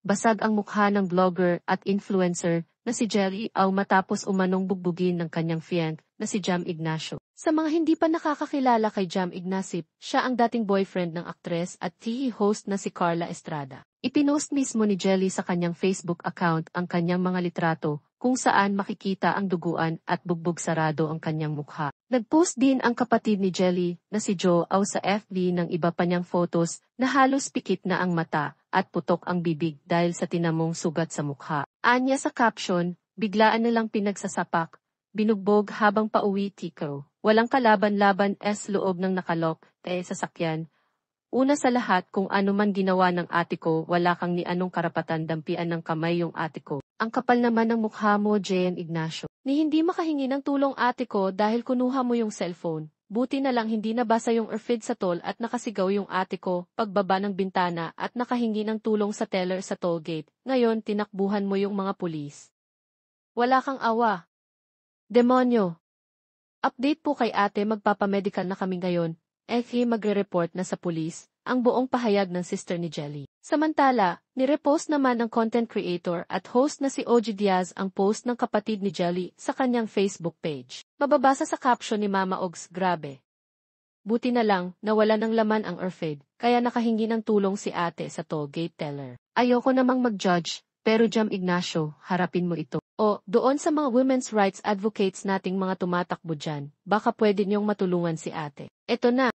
Basag ang mukha ng blogger at influencer na si Jelly Au matapos umanong bugbugin ng kanyang fiancé na si Jam Ignacio. Sa mga hindi pa nakakakilala kay Jam Ignacio, siya ang dating boyfriend ng aktres at TV host na si Carla Estrada. Ipinost mismo ni Jelly sa kanyang Facebook account ang kanyang mga litrato kung saan makikita ang duguan at bugbog sarado ang kanyang mukha. Nagpost din ang kapatid ni Jelly na si Joe Au sa FB ng iba pa niyang photos na halos pikit na ang mata at putok ang bibig dahil sa tinamong sugat sa mukha. Anya sa caption, biglaan na lang pinagsasapak, binugbog habang pauwi tiko. Walang kalaban-laban loob ng nakalok, sasakyan. Una sa lahat kung ano man ginawa ng ate ko, wala kang ni anong karapatan dampian ng kamay yung ate ko. Ang kapal naman ng mukha mo, Jen Ignacio. Ni hindi makahingi ng tulong ate ko dahil kunuha mo yung cellphone. Buti na lang hindi nabasa yung feed sa toll at nakasigaw yung ate ko, pagbaba ng bintana at nakahingi ng tulong sa teller sa toll gate. Ngayon tinakbuhan mo yung mga pulis. Wala kang awa. Demonyo. Update po kay ate, magpapamedical na kami ngayon. Magre-report na sa pulis, ang buong pahayag ng sister ni Jelly. Samantala, nirepost naman ng content creator at host na si OG Diaz ang post ng kapatid ni Jelly sa kanyang Facebook page. Mababasa sa caption ni Mama Ogs, grabe. Buti na lang, nawala ng laman ang feed, kaya nakahingi ng tulong si ate sa toll gate teller. Ayoko namang mag-judge, pero Jam Ignacio, harapin mo ito. O, doon sa mga women's rights advocates nating mga tumatakbo dyan, baka pwede niyong matulungan si ate. Eto na.